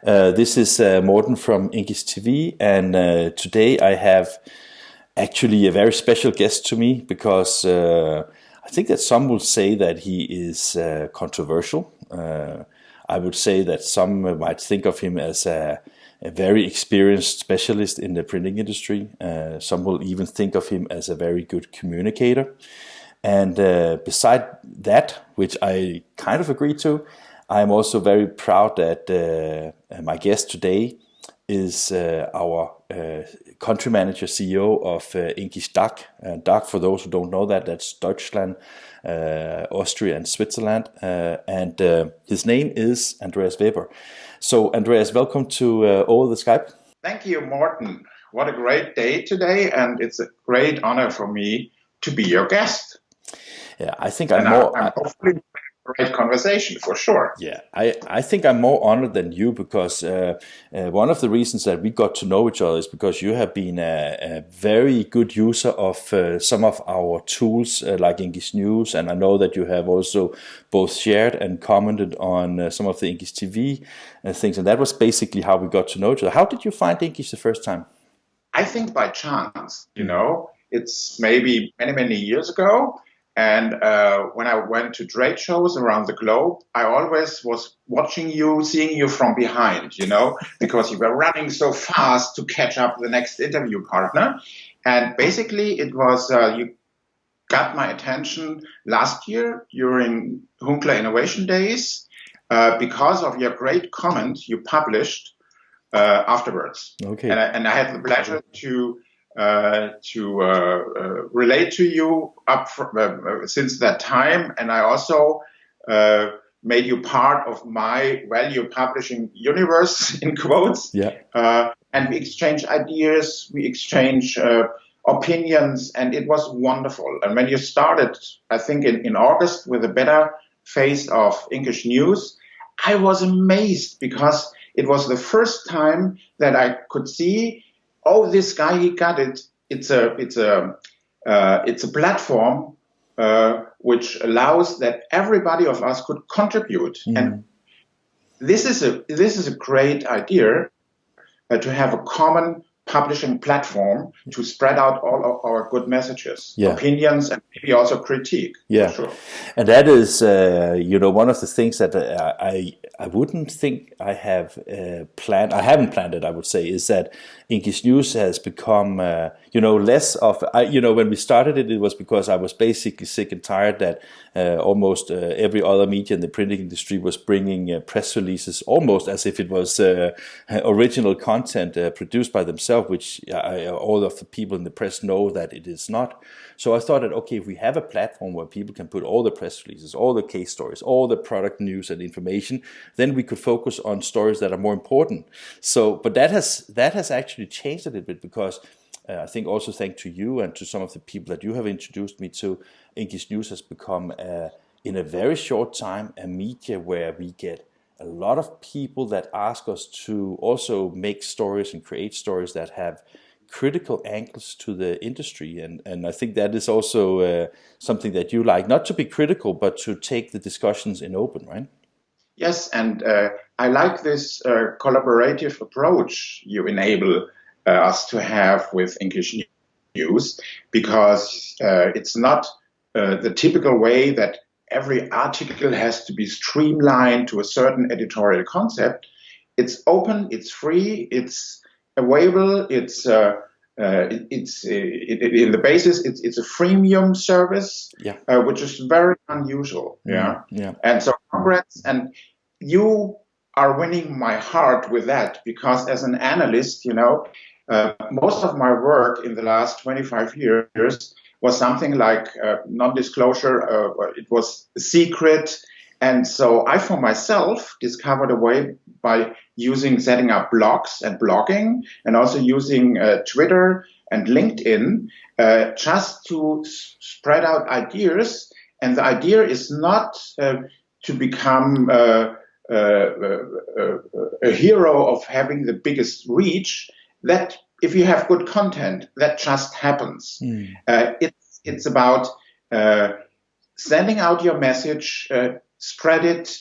This is Morten from INKISH TV, and today I have actually a very special guest to me because I think that some will say that he is controversial. I would say that some might think of him as a very experienced specialist in the printing industry. Some will even think of him as a very good communicator. And beside that, which I kind of agree to, I'm also very proud that my guest today is our country manager, CEO of INKISH DACH. DACH, for those who don't know that, that's Deutschland, Austria and Switzerland. And his name is Andreas Weber. So Andreas, welcome to Over the Skype. Thank you, Morten. What a great day today, and it's a great honor for me to be your guest. Yeah, I think I'm hopefully a great conversation for sure. Yeah, I think I'm more honored than you because one of the reasons that we got to know each other is because you have been a very good user of some of our tools like INKISH News, and I know that you have also both shared and commented on some of the INKISH TV things, and that was basically how we got to know each other. How did you find INKISH the first time? I think by chance, it's maybe many years ago. And when I went to trade shows around the globe, I always was watching you, seeing you from behind, because you were running so fast to catch up the next interview partner. And basically it was, you got my attention last year during Hunkler Innovation Days because of your great comment you published afterwards. Okay. And I had the pleasure to relate to you since that time, and I also made you part of my value publishing universe in quotes. Yeah. And we exchange ideas, we exchange opinions, and it was wonderful. And when you started, I think in August with a beta phase of INKISH News, I was amazed because it was the first time that I could see, oh, this guy, he got it. It's a platform which allows that everybody of us could contribute, and this is a great idea to have a common publishing platform to spread out all of our good messages, opinions, and maybe also critique. Yeah, sure. And that is, one of the things that I wouldn't think I have planned. I haven't planned it. I would say is that INKISH News has become, less of. When we started it, it was because I was basically sick and tired that almost every other media in the printing industry was bringing press releases almost as if it was original content produced by themselves, which all of the people in the press know that it is not. So I thought that, okay, if we have a platform where people can put all the press releases, all the case stories, all the product news and information, then we could focus on stories that are more important. So, but that has actually changed a little bit because I think also thanks to you and to some of the people that you have introduced me to, INKISH News has become, in a very short time, a media where we get a lot of people that ask us to also make stories and create stories that have critical angles to the industry. And I think that is also something that you like, not to be critical, but to take the discussions in open, right? Yes, and I like this collaborative approach you enable us to have with INKISH News, because it's not the typical way that every article has to be streamlined to a certain editorial concept. It's open, it's free, it's available, it's in the basis, it's a freemium service, which is very unusual. Yeah. And so congrats, and you are winning my heart with that, because as an analyst, most of my work in the last 25 years was something like non-disclosure. It was secret. And so I, for myself, discovered a way by setting up blogs and blogging, and also using Twitter and LinkedIn, just to spread out ideas. And the idea is not to become a hero of having the biggest reach. That if you have good content, that just happens. It's about sending out your message, spread it,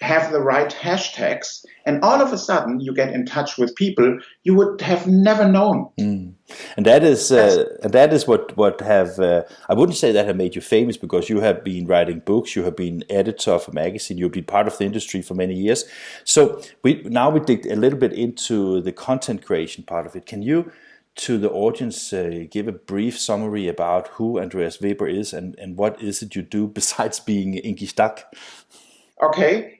have the right hashtags, and all of a sudden you get in touch with people you would have never known. And that is what have I wouldn't say that have made you famous, because you have been writing books, you have been editor of a magazine, you've been part of the industry for many years. So we dig a little bit into the content creation part of it. Can you, to the audience, give a brief summary about who Andreas Weber is and what is it you do besides being INKISH DACH? Okay.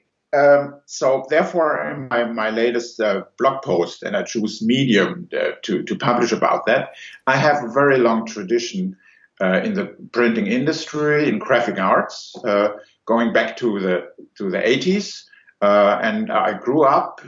So therefore, in my latest blog post, and I choose Medium to publish about that, I have a very long tradition in the printing industry, in graphic arts, going back to the 80s, and I grew up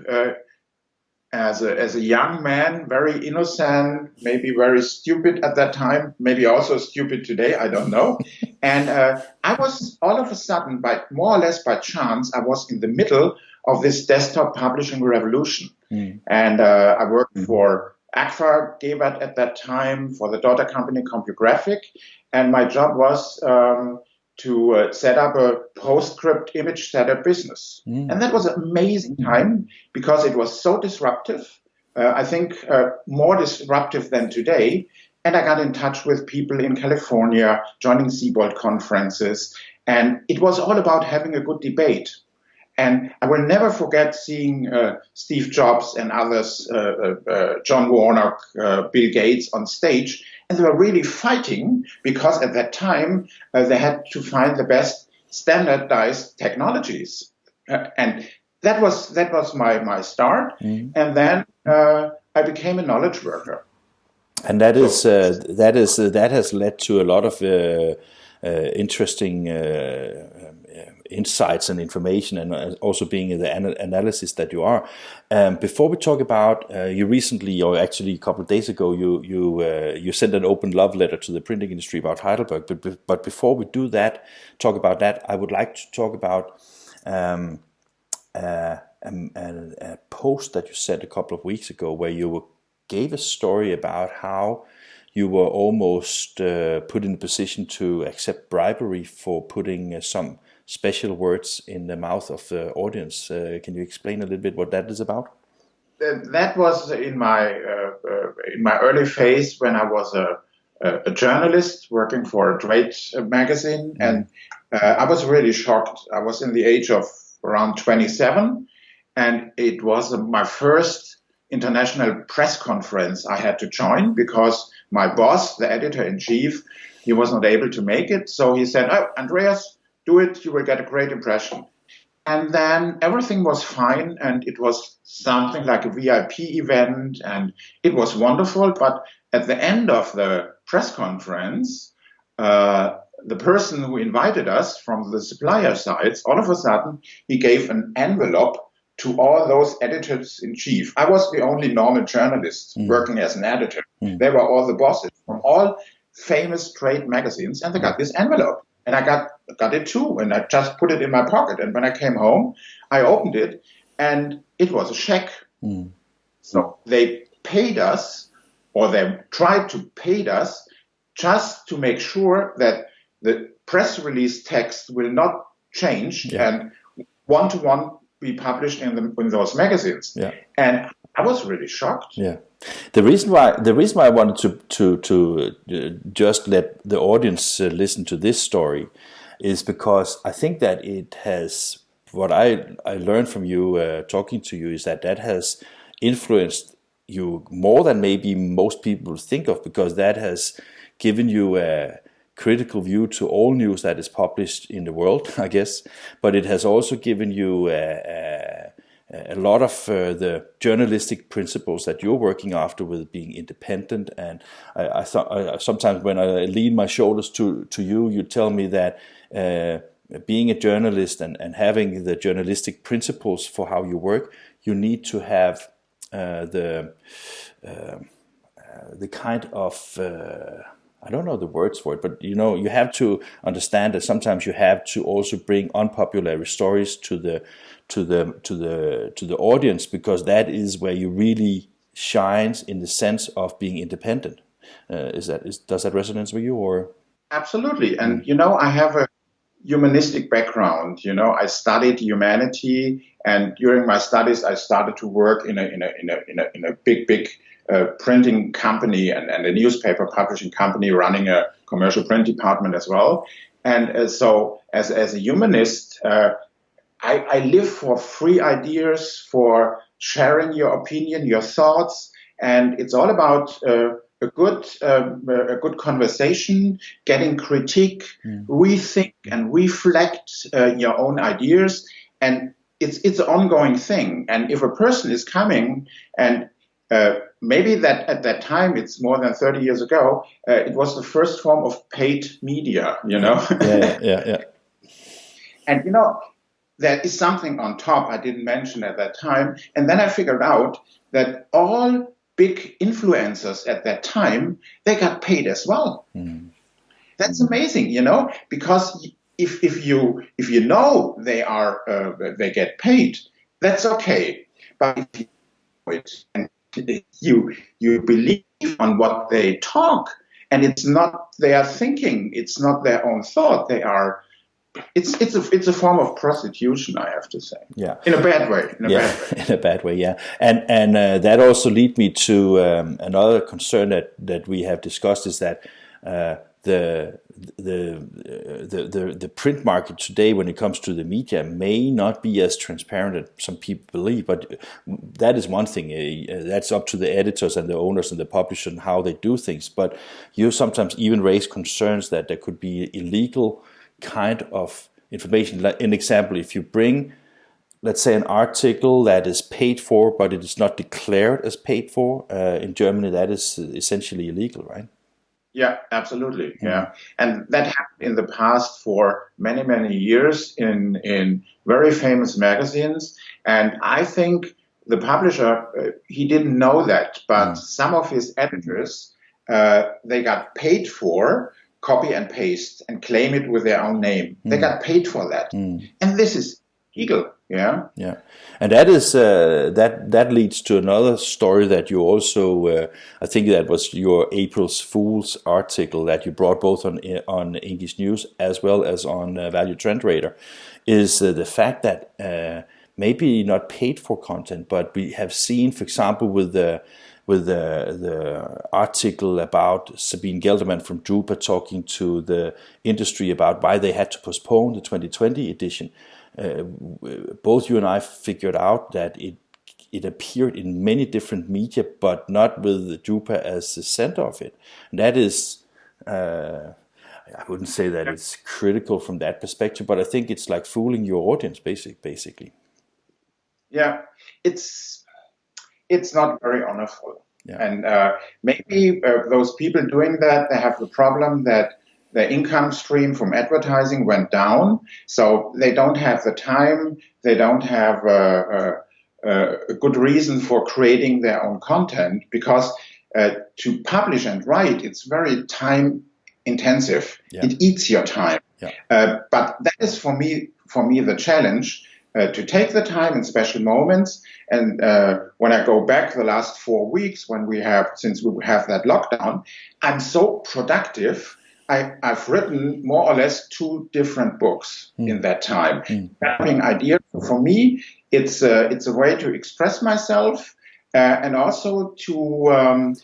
as a young man, very innocent, maybe very stupid at that time, maybe also stupid today, I don't know. And I was all of a sudden, more or less by chance, I was in the middle of this desktop publishing revolution. And I worked for Agfa Gebert at that time, for the daughter company CompuGraphic, and my job was to set up a PostScript image setup business. And that was an amazing time because it was so disruptive. I think more disruptive than today. And I got in touch with people in California, joining Seabold conferences. And it was all about having a good debate. And I will never forget seeing Steve Jobs and others, John Warnock, Bill Gates on stage. And they were really fighting because at that time they had to find the best standardized technologies. And that was my start. And then I became a knowledge worker. And that has led to a lot of interesting insights and information, and also being the analysis that you are. Before we talk about you recently, or actually a couple of days ago, you sent an open love letter to the printing industry about Heidelberg. But before we do that, talk about that, I would like to talk about a post that you sent a couple of weeks ago, where you gave a story about how you were almost put in a position to accept bribery for putting some special words in the mouth of the audience. Can you explain a little bit what that is about? That was in my early phase when I was a journalist working for a trade magazine, and I was really shocked. I was in the age of around 27, and it was my first international press conference I had to join because my boss, the editor-in-chief, he was not able to make it. So he said, "Oh, Andreas, do it. You will get a great impression." And then everything was fine, and it was something like a VIP event, and it was wonderful. But at the end of the press conference, the person who invited us from the supplier sides, all of a sudden, he gave an envelope to all those editors-in-chief. I was the only normal journalist working as an editor. They were all the bosses from all famous trade magazines, and they got this envelope. And I got it too, and I just put it in my pocket. And when I came home, I opened it, and it was a check. So they paid us, or they tried to pay us, just to make sure that the press release text will not change and one-to-one be published in those magazines. And I was really shocked. The reason why I wanted to just let the audience listen to this story is because I think that it has, what I learned from you talking to you, is that has influenced you more than maybe most people think of, because that has given you a critical view to all news that is published in the world, I guess. But it has also given you a lot of the journalistic principles that you're working after, with being independent. And I thought sometimes when I lean my shoulders to you, you tell me that being a journalist and having the journalistic principles for how you work, you need to have the kind of I don't know the words for it, but you have to understand that sometimes you have to also bring unpopular stories to the audience, because that is where you really shines in the sense of being independent. Does that resonate with you, or? Absolutely. And I have humanistic background. You know, I studied humanity, and during my studies, I started to work in a big printing company and a newspaper publishing company, running a commercial print department as well. And so, as a humanist, I live for free ideas, for sharing your opinion, your thoughts, and it's all about a good conversation, getting critique, rethink and reflect your own ideas, and it's an ongoing thing. And if a person is coming and maybe that at that time, it's more than 30 years ago, it was the first form of paid media, you know. Yeah. And you know, there is something on top I didn't mention at that time. And then I figured out that all big influencers at that time, they got paid as well. That's amazing, you know, because if you know they get paid, that's okay. But if you know it and you believe on what they talk, and it's not their thinking, it's not their own thought, it's a form of prostitution, I have to say. Yeah. In a bad way. In a bad way, yeah. And that also lead me to another concern that we have discussed, is that the print market today, when it comes to the media, may not be as transparent as some people believe. But that is one thing. That's up to the editors and the owners and the publishers and how they do things. But you sometimes even raise concerns that there could be illegal kind of information. Like an example, if you bring, let's say, an article that is paid for, but it is not declared as paid for, in Germany, that is essentially illegal, right? Yeah, absolutely. Yeah. And that happened in the past for many, many years in very famous magazines. And I think the publisher, he didn't know that, but some of his editors, they got paid for copy and paste and claim it with their own name. They got paid for that. And this is illegal. Yeah. And that is that leads to another story that you also I think that was your April's Fool's article that you brought both on INKISH News as well as on Value Trend Radar, is the fact that maybe not paid for content, but we have seen, for example, with the article about Sabine Gelderman from Drupa talking to the industry about why they had to postpone the 2020 edition. Both you and I figured out that it appeared in many different media, but not with Drupa as the center of it. And that is, I wouldn't say that it's critical from that perspective, but I think it's like fooling your audience, basically. Yeah, it's not very honorable. Yeah. And maybe those people doing that, they have the problem that their income stream from advertising went down, so they don't have the time, they don't have a good reason for creating their own content, because to publish and write, it's very time intensive. Yeah. It eats your time. Yeah. But that is for me the challenge. To take the time in special moments, and when I go back the last 4 weeks, since we have that lockdown, I'm so productive. I've written more or less 2 different books in that time. Having ideas, for me, it's a way to express myself and also to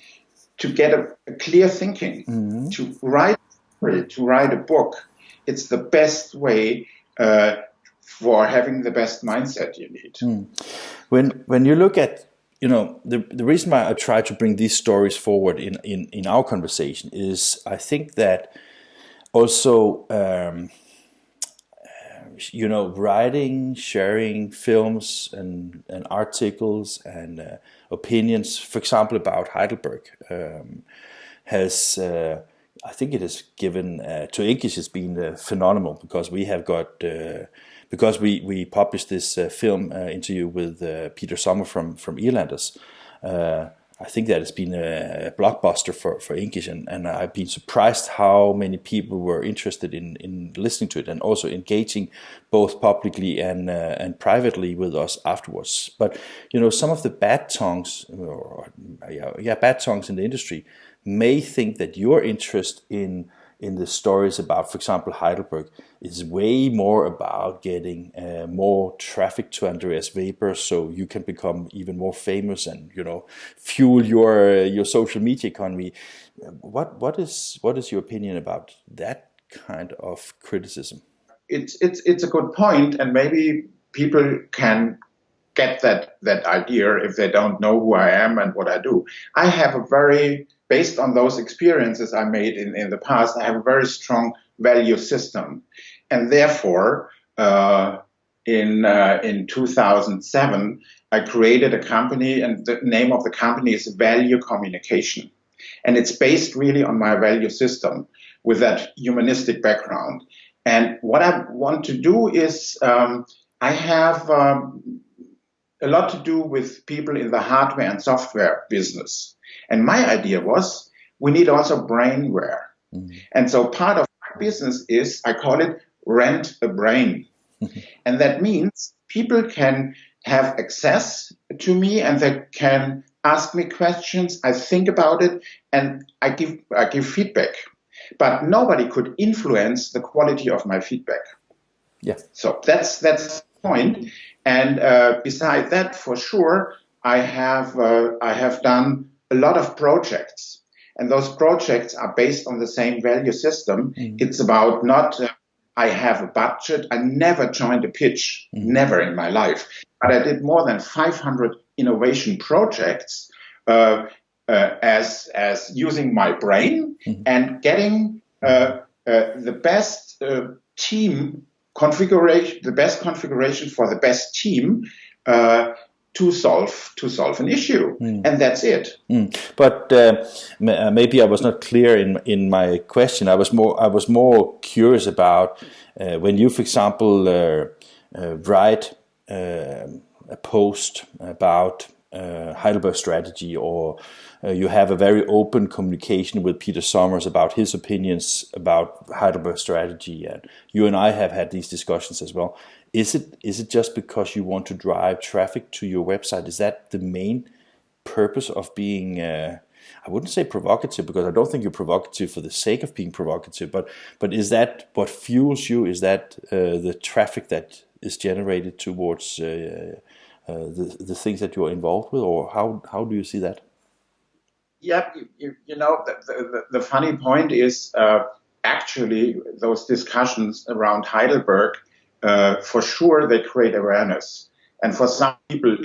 get a clear thinking. To write a book, it's the best way for having the best mindset you need. When you look at, the reason why I try to bring these stories forward in our conversation is I think that also, writing, sharing films and articles and opinions, for example, about Heidelberg, has... I think it has given to INKISH has been phenomenal, because we have got because we published this film interview with Peter Sommer from Earlanders. I think that has been a blockbuster for INKISH, and I've been surprised how many people were interested in listening to it and also engaging both publicly and privately with us afterwards. But some of the bad tongues in the industry may think that your interest in in the stories about, for example, Heidelberg, is way more about getting more traffic to Andreas Weber, so you can become even more famous and fuel your social media economy. What is your opinion about that kind of criticism? It's a good point, and maybe people can get that idea if they don't know who I am and what I do. I have based on those experiences I made in the past, I have a very strong value system. And therefore, in 2007, I created a company, and the name of the company is ValueCommunication. And it's based really on my value system with that humanistic background. And what I want to do is, I have a lot to do with people in the hardware and software business. And my idea was, we need also brainware. Mm-hmm. And so part of my business is, I call it rent a brain. Mm-hmm. And that means people can have access to me and they can ask me questions. I think about it and I give feedback. But nobody could influence the quality of my feedback. Yeah. So that's the point. And besides that, for sure, I have done a lot of projects, and those projects are based on the same value system. Mm. It's about not I have a budget. I never joined a pitch, never in my life, but I did more than 500 innovation projects as using my brain and getting the best team configuration, the best configuration for the best team to solve an issue, and that's it. But maybe I was not clear in my question. I was more curious about when you, for example, write a post about Heidelberg strategy, or you have a very open communication with Peter Sommers about his opinions about Heidelberg strategy, and you and I have had these discussions as well. Is it just because you want to drive traffic to your website? Is that the main purpose of being, I wouldn't say provocative, because I don't think you're provocative for the sake of being provocative, but is that what fuels you? Is that the traffic that is generated towards the things that you're involved with, or how do you see that? Yeah, the funny point is actually those discussions around Heidelberg, for sure they create awareness, and for some people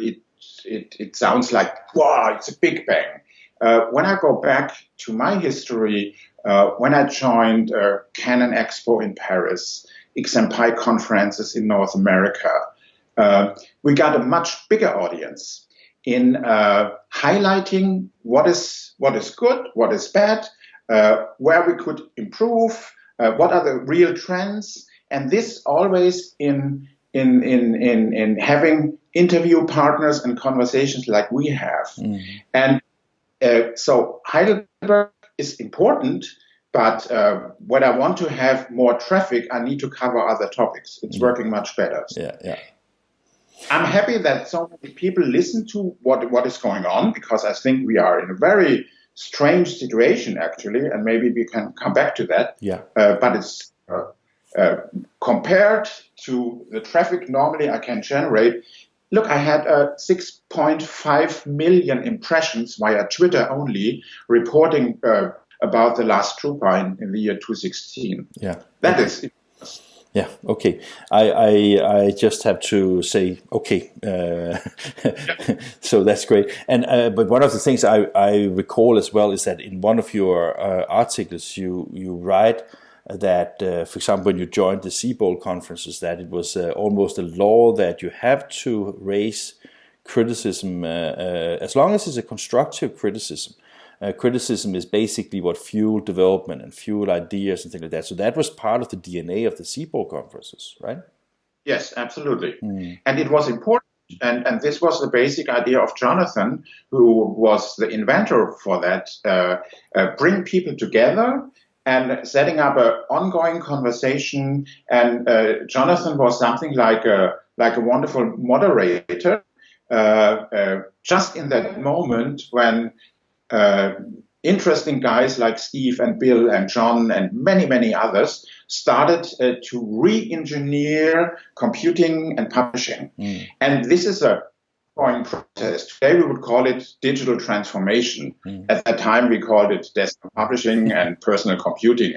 it sounds like, wow, it's a big bang. When I go back to my history, when I joined Canon Expo in Paris, XMPI conferences in North America, we got a much bigger audience in highlighting what is good, what is bad, where we could improve, what are the real trends, and this always in having interview partners and conversations like we have. And so Heidelberg is important, but when I want to have more traffic, I need to cover other topics. It's working much better. Yeah. I'm happy that so many people listen to what is going on, because I think we are in a very strange situation, actually, and maybe we can come back to that. Yeah. But it's compared to the traffic normally I can generate. Look, I had 6.5 million impressions via Twitter only, reporting about the last Drupa in the year 2016. Yeah. That is. Yeah. Okay. I just have to say okay. So that's great. And but one of the things I recall as well is that in one of your articles you write that, for example, when you joined the CBOL conferences, that it was almost a law that you have to raise criticism as long as it's a constructive criticism. Criticism is basically what fueled development and fueled ideas and things like that. So that was part of the DNA of the CBOL conferences, right? Yes, absolutely. And it was important. And this was the basic idea of Jonathan, who was the inventor for that, bring people together and setting up an ongoing conversation. And Jonathan was something like a wonderful moderator, just in that moment when interesting guys like Steve and Bill and John and many, many others started to re-engineer computing and publishing. And this is a ongoing process. Today we would call it digital transformation. At that time we called it desktop publishing and personal computing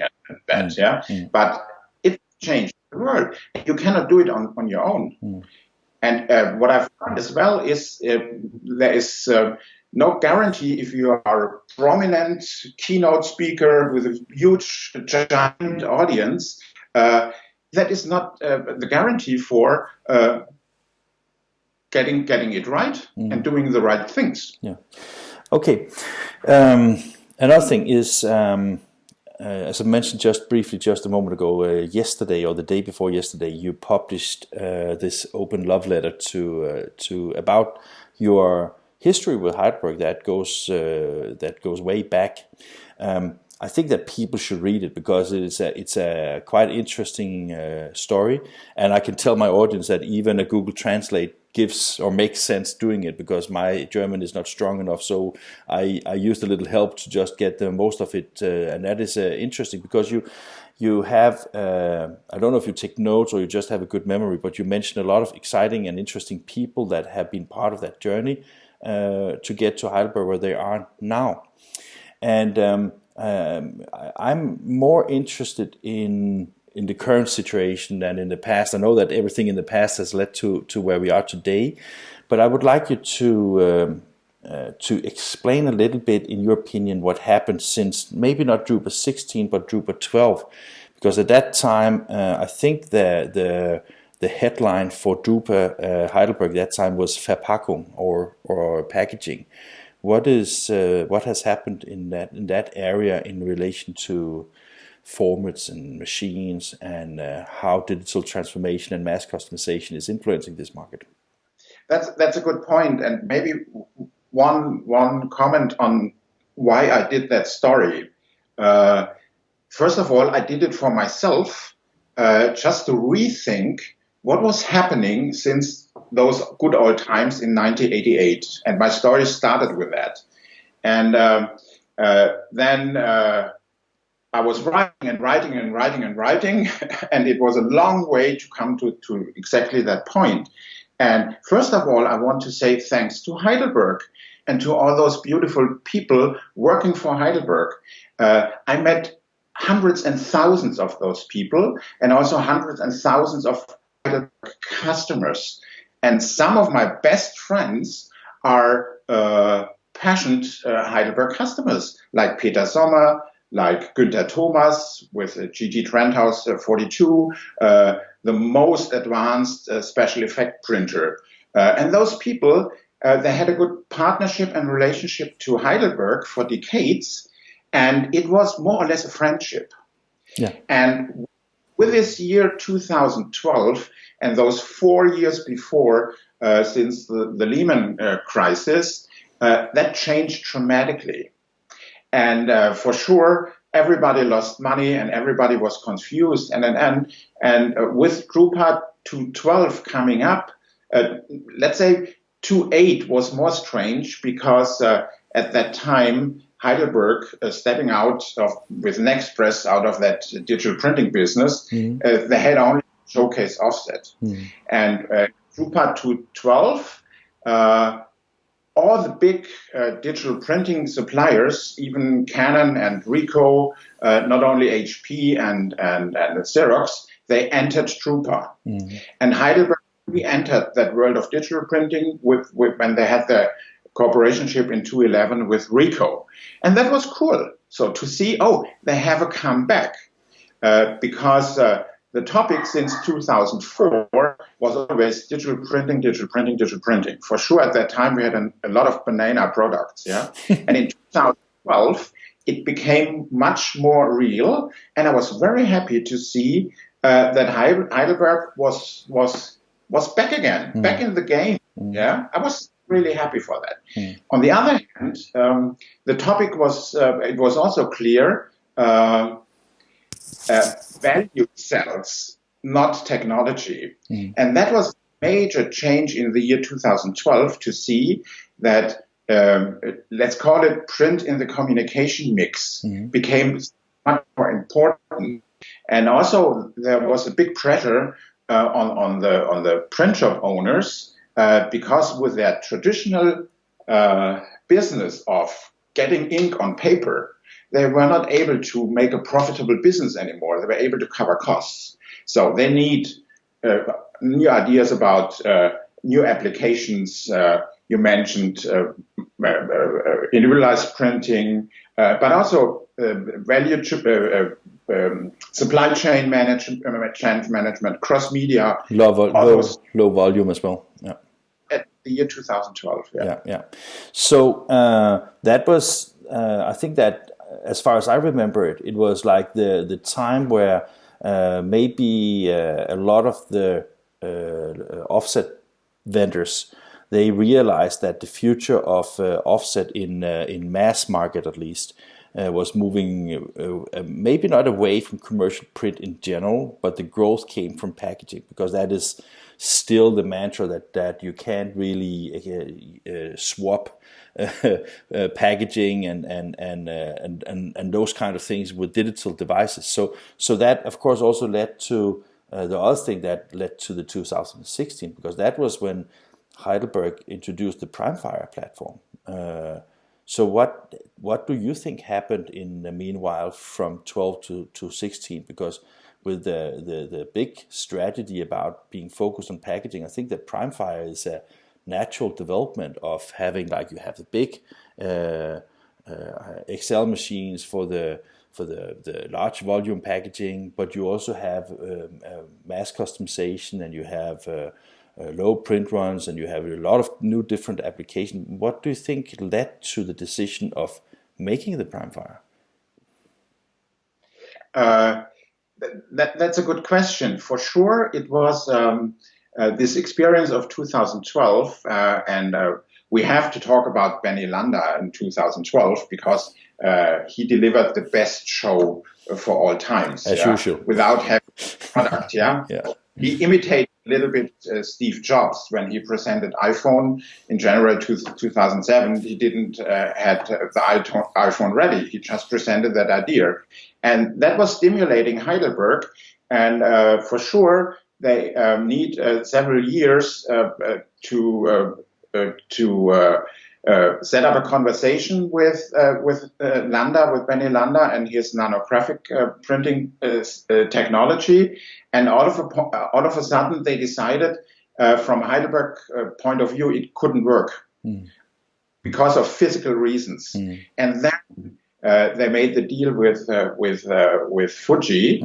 and that, But it changed the world. You cannot do it on your own. And what I've found as well is there is no guarantee if you are a prominent keynote speaker with a huge, giant audience. That is not the guarantee for getting it right and doing the right things. Yeah. Okay. Another thing is, as I mentioned just briefly, just a moment ago, yesterday or the day before yesterday, you published this open love letter to about your history with Heidelberg that goes way back. I think that people should read it because it's a quite interesting story, and I can tell my audience that even a Google Translate gives or makes sense doing it because my German is not strong enough. So I used a little help to just get the most of it, and that is interesting because you have I don't know if you take notes or you just have a good memory, but you mentioned a lot of exciting and interesting people that have been part of that journey to get to Heidelberg where they are now. And I'm more interested in the current situation than in the past. I know that everything in the past has led to where we are today, but I would like you to explain a little bit, in your opinion, what happened since maybe not Drupal 16 but Drupal 12, because at that time I think the headline for Drupal Heidelberg that time was Verpackung or packaging. What has happened in that area in relation to formats and machines, and how digital transformation and mass customization is influencing this market? That's a good point, and maybe one comment on why I did that story. First of all, I did it for myself, just to rethink what was happening since those good old times in 1988, and my story started with that. And then I was writing and writing and writing and writing, and it was a long way to come to exactly that point. And first of all, I want to say thanks to Heidelberg and to all those beautiful people working for Heidelberg. I met hundreds and thousands of those people, and also hundreds and thousands of Heidelberg customers. And some of my best friends are passionate Heidelberg customers, like Peter Sommer, like Günther Thomas with GT Trendhouse 42, the most advanced special effect printer. And those people, they had a good partnership and relationship to Heidelberg for decades, and it was more or less a friendship. Yeah. And with this year 2012 and those 4 years before, since the Lehman crisis, that changed dramatically. And for sure, everybody lost money and everybody was confused. And with Drupal 2.12 coming up, let's say 2.8 was more strange because at that time, Heidelberg stepping out with Nextpress out of that digital printing business, they had only showcase offset. And Drupal 2.12, all the big digital printing suppliers, even Canon and Ricoh, not only HP and Xerox, they entered Drupal. And Heidelberg re-entered that world of digital printing when they had their cooperationship in 2011 with Ricoh. And that was cool. So to see, they have a comeback, because the topic since 2004 was always digital printing, digital printing, digital printing. For sure, at that time, we had a lot of banana products, yeah? And in 2012, it became much more real. And I was very happy to see that Heidelberg was back again, back in the game, yeah? I was really happy for that. On the other hand, the topic was, it was also clear, value sells, not technology. And that was a major change in the year 2012 to see that let's call it print in the communication mix, became much more important. And also there was a big pressure on the print shop owners because with their traditional business of getting ink on paper, they were not able to make a profitable business anymore. They were able to cover costs. So they need new ideas about new applications. You mentioned individualized printing, but also supply chain management, cross-media. Low volume as well. Yeah. At the year 2012. Yeah. So that was, I think that as far as I remember it, it was like the time where maybe a lot of the offset vendors, they realized that the future of offset in mass market at least was moving maybe not away from commercial print in general, but the growth came from packaging, because that is still the mantra that you can't really swap packaging and those kind of things with digital devices. So that of course also led to the other thing that led to the 2016, because that was when Heidelberg introduced the PrimeFire platform. So what do you think happened in the meanwhile from 12 to 16? Because with the big strategy about being focused on packaging, I think that PrimeFire is a natural development of having, like, you have the big Excel machines for the large volume packaging, but you also have mass customization, and you have low print runs, and you have a lot of new different applications. What do you think led to the decision of making the PrimeFire? That's a good question. For sure, it was this experience of 2012, and we have to talk about Benny Landa in 2012, because he delivered the best show for all times. As usual. Without having product, Yeah. He imitated a little bit Steve Jobs when he presented iPhone in January 2007. He didn't had the iPhone ready. He just presented that idea. And that was stimulating Heidelberg. And for sure, they need several years to set up a conversation with Landa, with Benny Landa and his nanographic printing technology. And all of a sudden, they decided, from Heidelberg point of view, it couldn't work because of physical reasons. And then they made the deal with Fuji.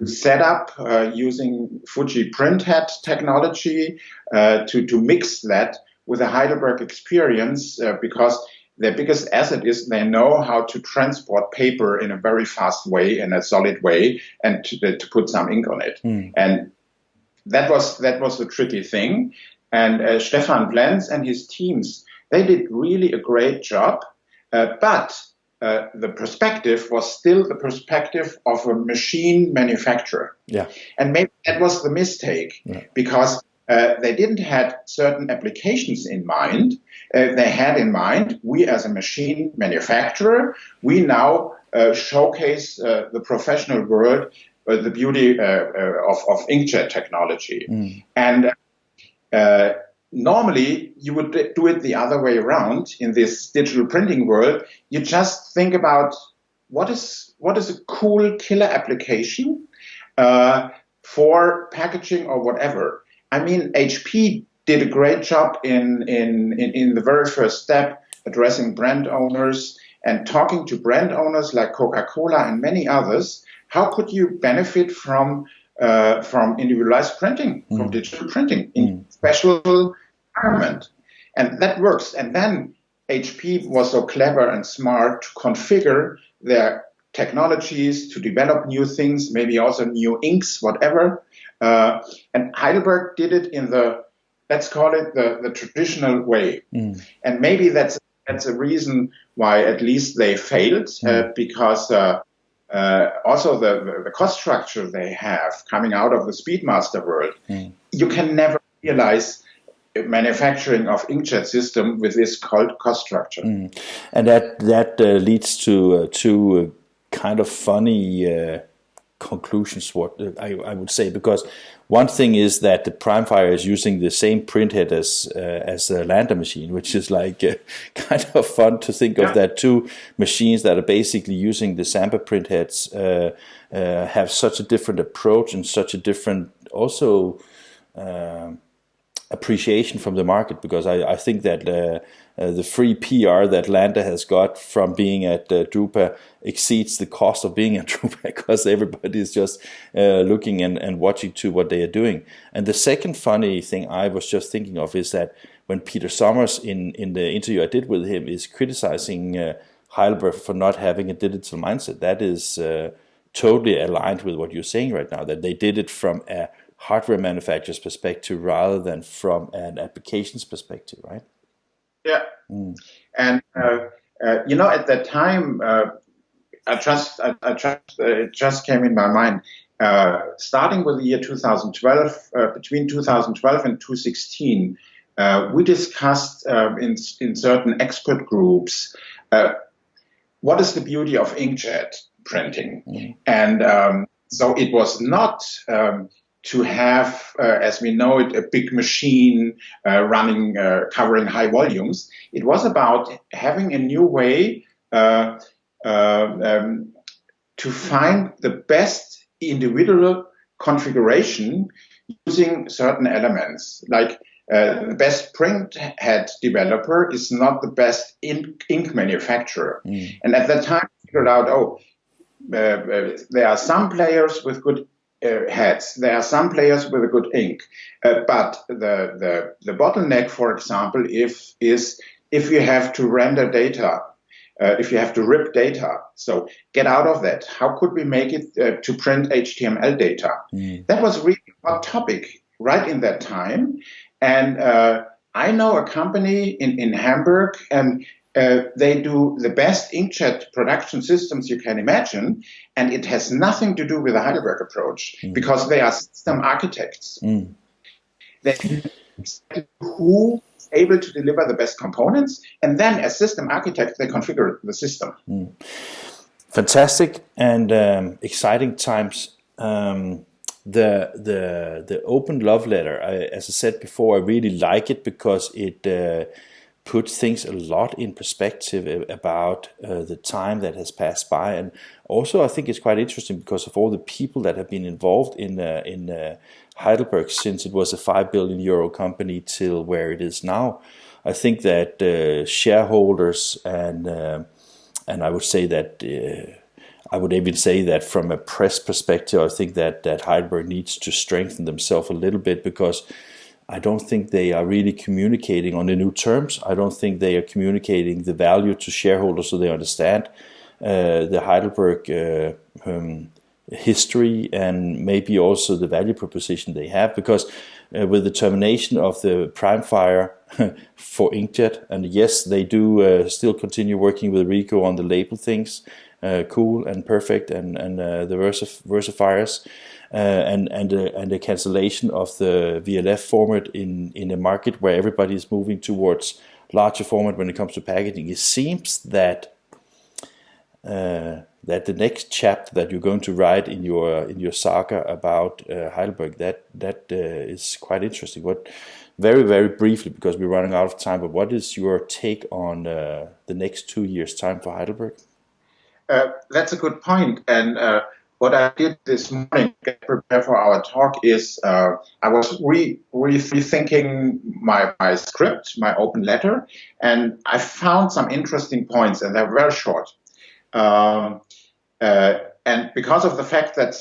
Set up using Fuji printhead technology to mix that with a Heidelberg experience, because their biggest asset is they know how to transport paper in a very fast way, in a solid way, and to put some ink on it. And that was the tricky thing. And Stefan Blenz and his teams, they did really a great job, but the perspective was still the perspective of a machine manufacturer. Yeah. And maybe that was the mistake, because they didn't have certain applications in mind. They had in mind, we as a machine manufacturer, we now showcase the professional world the beauty of inkjet technology. And normally, you would do it the other way around in this digital printing world. You just think about what is a cool killer application for packaging or whatever. I mean, HP did a great job in the very first step, addressing brand owners and talking to brand owners like Coca-Cola and many others. How could you benefit from individualized printing, from digital printing in special environment? And that works. And then HP was so clever and smart to configure their technologies to develop new things, maybe also new inks, whatever. And Heidelberg did it in the, let's call it the traditional way. And maybe that's a reason why at least they failed, because also the cost structure they have coming out of the Speedmaster world, you can never realize manufacturing of inkjet system with this cost structure. And that leads to two kind of funny conclusions, what I would say, because one thing is that the Primefire is using the same printhead as the Lander machine, which is like kind of fun to think of, that two machines that are basically using the Samba printheads have such a different approach and such a different also appreciation from the market, because I think that the free PR that Lander has got from being at Drupa exceeds the cost of being at Drupa, because everybody is just looking and watching to what they are doing. And the second funny thing I was just thinking of is that when Peter Sommers in the interview I did with him is criticizing Heidelberg for not having a digital mindset, that is totally aligned with what you're saying right now, that they did it from a hardware manufacturer's perspective rather than from an applications perspective, right? Yeah. And at that time, it just came in my mind. Starting with the year 2012, between 2012 and 2016, we discussed in certain expert groups what is the beauty of inkjet printing, and so it was not to have, as we know it, a big machine running, covering high volumes. It was about having a new way to find the best individual configuration using certain elements. Like the best printhead developer is not the best ink manufacturer. And at that time, we figured out, there are some players with good heads. There are some players with a good ink, but the bottleneck, for example, is if you have to render data, if you have to rip data. So get out of that. How could we make it to print HTML data? That was really a hot topic right in that time. And I know a company in Hamburg, and they do the best inkjet production systems you can imagine, and it has nothing to do with the Heidelberg approach, because they are system architects. They decide who is able to deliver the best components, and then as system architects, they configure the system. Fantastic and exciting times. The open love letter, as I said before, I really like it because it puts things a lot in perspective about the time that has passed by, and also I think it's quite interesting because of all the people that have been involved in Heidelberg since it was a 5 billion euro company till where it is now. I think that shareholders and I would say that I would even say that from a press perspective, I think that Heidelberg needs to strengthen themselves a little bit, because I don't think they are really communicating on the new terms. I don't think they are communicating the value to shareholders so they understand the Heidelberg history and maybe also the value proposition they have. Because with the termination of the Primefire for inkjet, and yes, they do still continue working with Rico on the label things, cool and perfect, and the versifiers. And the cancellation of the VLF format in a market where everybody is moving towards larger format when it comes to packaging. It seems that that the next chapter that you're going to write in your saga about Heidelberg, that is quite interesting. What very briefly, because we're running out of time, but what is your take on the next 2 years' time for Heidelberg? That's a good point. And what I did this morning to prepare for our talk is I was rethinking my script, my open letter, and I found some interesting points, and they're very short. And because of the fact that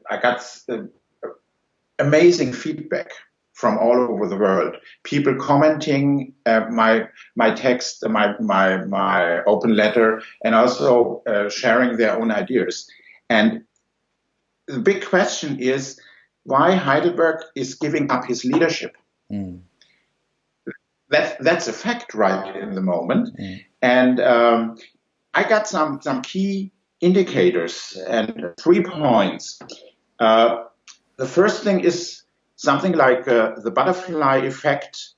I got amazing feedback from all over the world, people commenting my text, my open letter, and also sharing their own ideas. And the big question is why Heidelberg is giving up his leadership. That's a fact right in the moment. And I got some key indicators and 3 points. The first thing is something like the butterfly effect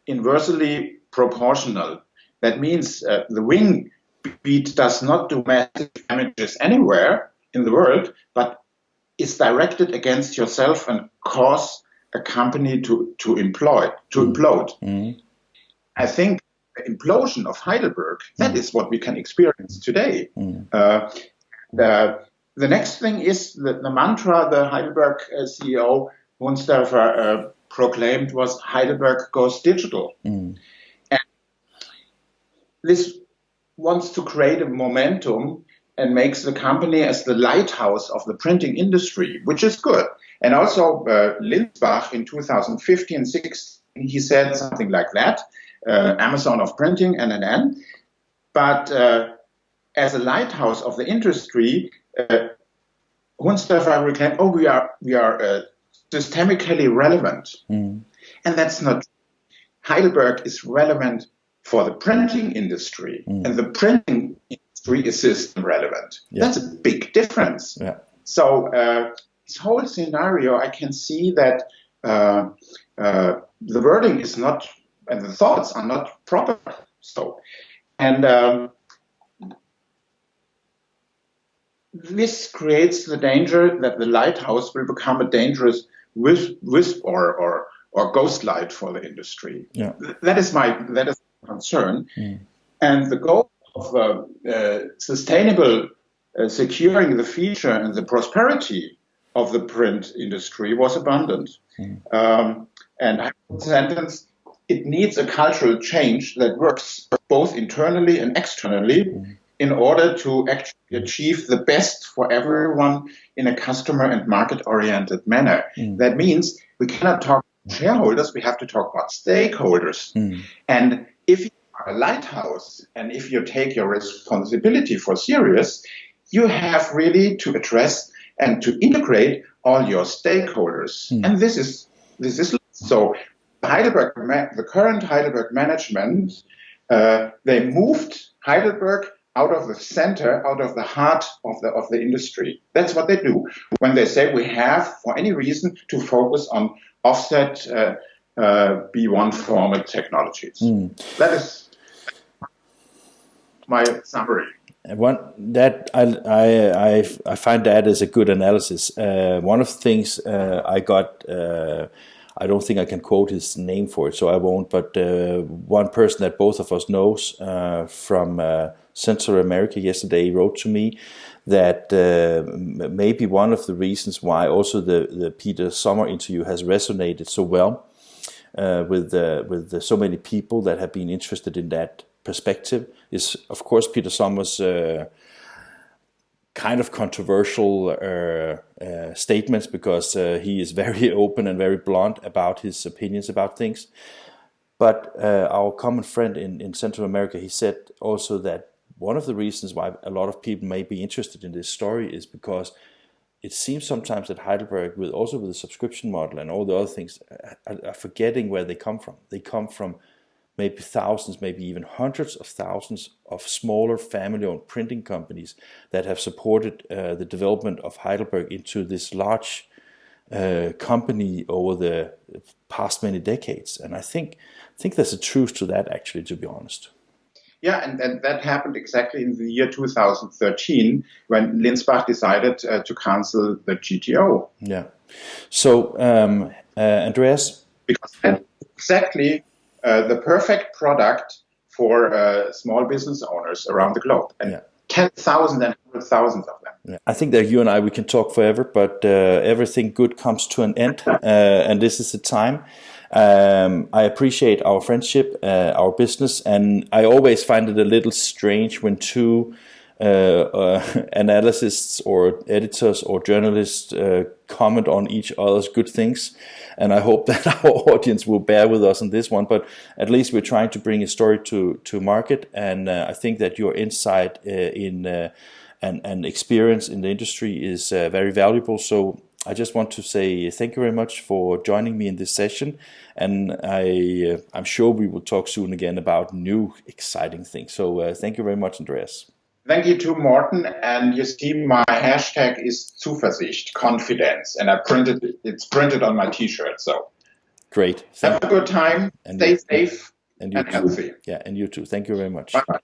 inversely proportional. That means the wing beat does not do massive damages anywhere in the world, but is directed against yourself and cause a company to implode. Mm. I think the implosion of Heidelberg, that is what we can experience today. The next thing is the mantra the Heidelberg CEO Hunsterfer proclaimed was Heidelberg goes digital. And this wants to create a momentum and makes the company as the lighthouse of the printing industry, which is good. And also Linsbach in 2015-16, he said something like that, Amazon of printing, NNN. But as a lighthouse of the industry, Hunsterfer reclaimed, we are systemically relevant. And that's not true. Heidelberg is relevant for the printing industry, and the printing industry is system relevant. Yeah. That's a big difference. Yeah. So this whole scenario, I can see that the wording is not, and the thoughts are not proper. So, and this creates the danger that the lighthouse will become a dangerous wisp or ghost light for the industry. Yeah. That is my concern. And the goal of sustainable securing the future and the prosperity of the print industry was abundant. And sentence, it needs a cultural change that works both internally and externally in order to actually achieve the best for everyone in a customer and market-oriented manner. That means we cannot talk about shareholders, we have to talk about stakeholders. And if you are a lighthouse and if you take your responsibility for serious, you have really to address and to integrate all your stakeholders. And this is so. The current Heidelberg management, they moved Heidelberg out of the center, out of the heart of the industry. That's what they do when they say we have, for any reason, to focus on offset B1 format technologies. That is my summary. I find that as a good analysis. One of the things I got, I don't think I can quote his name for it, so I won't. But one person that both of us knows from Central America yesterday wrote to me that maybe one of the reasons why also the Peter Sommer interview has resonated so well with so many people that have been interested in that perspective is, of course, Peter Sommer's kind of controversial statements, because he is very open and very blunt about his opinions about things. But our common friend in Central America, he said also that one of the reasons why a lot of people may be interested in this story is because it seems sometimes that Heidelberg, with the subscription model and all the other things, are forgetting where they come from. They come from maybe thousands, maybe even hundreds of thousands of smaller family-owned printing companies that have supported the development of Heidelberg into this large company over the past many decades. And I think there's a truth to that, actually, to be honest. Yeah, and that happened exactly in the year 2013 when Linsbach decided to cancel the GTO. Yeah. So, Andreas? Because that's exactly the perfect product for small business owners around the globe. And 10,000 and 100,000 of them. Yeah. I think that you and I, we can talk forever, but everything good comes to an end, and this is the time. I appreciate our friendship, our business, and I always find it a little strange when two analysts or editors or journalists comment on each other's good things. And I hope that our audience will bear with us on this one, but at least we're trying to bring a story to market, and I think that your insight and experience in the industry is very valuable. So I just want to say thank you very much for joining me in this session, and I'm sure we will talk soon again about new exciting things. So thank you very much, Andreas. Thank you too, Morten. And you see, my hashtag is Zuversicht, confidence, and it's printed on my T-shirt. So Great. have a good time. Stay safe and and healthy. Yeah, and you too. Thank you very much. Bye.